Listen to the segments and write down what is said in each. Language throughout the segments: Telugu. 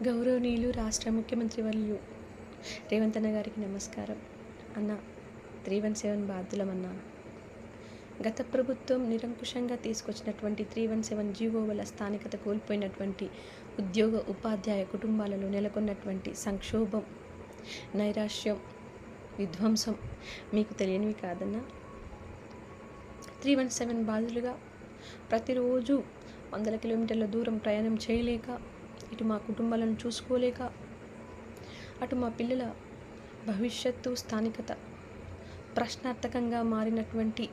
గౌరవనీయులు రాష్ట్ర ముఖ్యమంత్రి వర్యులు రేవంత్ అన్న గారికి నమస్కారం. అన్న 317 బాధ్యులమన్న. గత ప్రభుత్వం నిరంకుశంగా తీసుకొచ్చినటువంటి 317 జీవో వల్ల స్థానికత కోల్పోయినటువంటి ఉద్యోగ ఉపాధ్యాయ కుటుంబాలలో నెలకొన్నటువంటి సంక్షోభం, నైరాశ్యం, విధ్వంసం మీకు తెలియనివి కాదన్న. 317 బాధ్యులుగా ప్రతిరోజు వందల కిలోమీటర్ల దూరం ప్రయాణం చేయలేక, ఇటు మా కుటుంబాలను చూసుకోలేక, అటు మా పిల్లల భవిష్యత్తు, స్థానికత ప్రశ్నార్థకంగా మారినటువంటి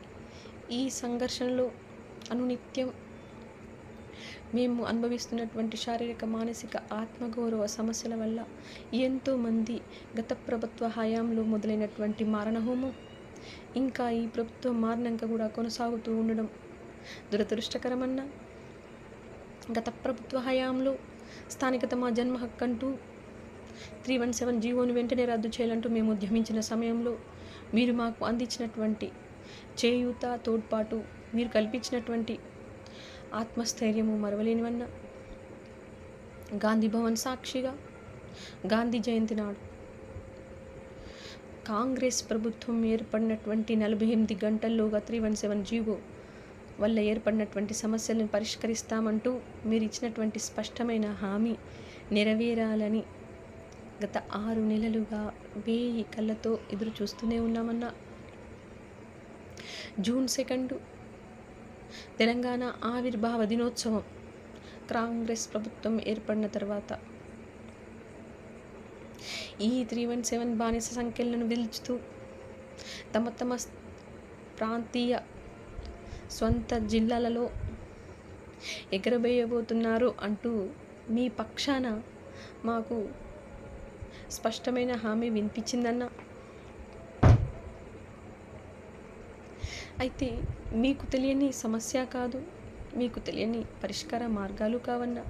ఈ సంఘర్షణలో అనునిత్యం మేము అనుభవిస్తున్నటువంటి శారీరక, మానసిక, ఆత్మగౌరవ సమస్యల వల్ల ఎంతోమంది గత ప్రభుత్వ హయాంలో మొదలైనటువంటి మారణహోమం ఇంకా ఈ ప్రభుత్వం మారినాక కూడా కొనసాగుతూ ఉండడం దురదృష్టకరమన్నా. గత ప్రభుత్వ హయాంలో స్థానికత మా జన్మ హక్కు అంటూ 317 జీవోను వెంటనే రద్దు చేయాలంటూ మేము ఉద్యమించిన సమయంలో మీరు మాకు అందించినటువంటి చేయూత, తోడ్పాటు, మీరు కల్పించినటువంటి ఆత్మస్థైర్యము మరవలేనివన్న. గాంధీ భవన్ సాక్షిగా గాంధీ జయంతి నాడు కాంగ్రెస్ ప్రభుత్వం ఏర్పడినటువంటి 48 గంటల్లోగా 317 జీవో వల్ల ఏర్పడినటువంటి సమస్యలను పరిష్కరిస్తామంటూ మీరు ఇచ్చినటువంటి స్పష్టమైన హామీ నెరవేరాలని గత 6 నెలలుగా 1000 కళ్ళతో ఎదురు చూస్తూనే ఉన్నామన్నా. జూన్ 2 తెలంగాణ ఆవిర్భావ దినోత్సవం కాంగ్రెస్ ప్రభుత్వం ఏర్పడిన తర్వాత ఈ 317 బానిస సంఖ్యలను విల్చుతూ తమ తమ ప్రాంతీయ స్వంత జిల్లాలలో ఎగరబోయబోతున్నారు అంటూ మీ పక్షాన మాకు స్పష్టమైన హామీ వినిపించిందన్న. అయితే మీకు తెలియని సమస్య కాదు, మీకు తెలియని పరిష్కార మార్గాలు కావన్నా.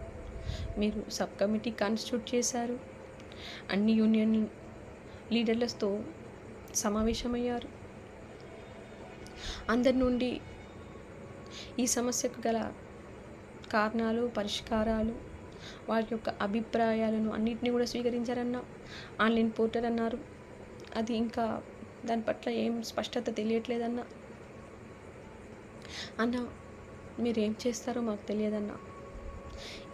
మీరు సబ్ కమిటీ కాన్స్టిట్యూట్ చేశారు, అన్ని యూనియన్ లీడర్లతో సమావేశమయ్యారు. అందరి నుండి ఈ సమస్యకు గల కారణాలు, పరిష్కారాలు, వారి యొక్క అభిప్రాయాలను అన్నింటినీ కూడా స్వీకరించారన్న. ఆన్లైన్ పోర్టల్ అన్నారు, అది ఇంకా దాని పట్ల ఏం స్పష్టత తెలియట్లేదన్న. అన్న, మీరేం చేస్తారో మాకు తెలియదన్న.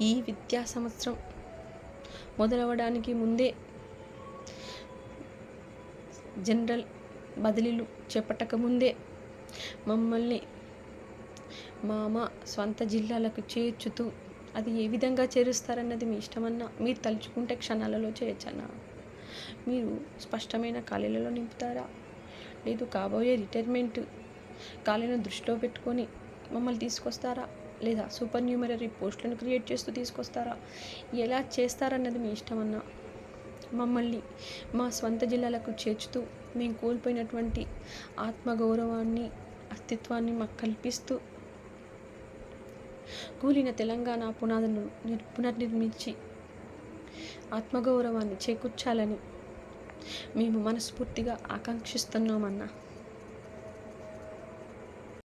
ఈ విద్యా సంవత్సరం మొదలవడానికి ముందే జనరల్ బదిలీలు చేపట్టక ముందే మమ్మల్ని మా స్వంత జిల్లాలకు చేర్చుతూ, అది ఏ విధంగా చేరుస్తారన్నది మీ ఇష్టమన్నా. మీరు తలుచుకుంటే క్షణాలలో చేయొచ్చన్నా. మీరు స్పష్టమైన ఖాళీలలో నింపుతారా, లేదు కాబోయే రిటైర్మెంట్ ఖాళీలను దృష్టిలో పెట్టుకొని మమ్మల్ని తీసుకొస్తారా, లేదా సూపర్ న్యూమరీ పోస్టులను క్రియేట్ చేస్తూ తీసుకొస్తారా, ఎలా చేస్తారన్నది మీ ఇష్టమన్నా. మమ్మల్ని మా స్వంత జిల్లాలకు చేర్చుతూ మేము కోల్పోయినటువంటి ఆత్మగౌరవాన్ని, అస్తిత్వాన్ని మాకు కల్పిస్తూ కూలిన తెలంగాణ పునాదులను పునర్నిర్మించి ఆత్మగౌరవాన్ని చేకూర్చాలని మేము మనస్ఫూర్తిగా ఆకాంక్షిస్తున్నామన్నా.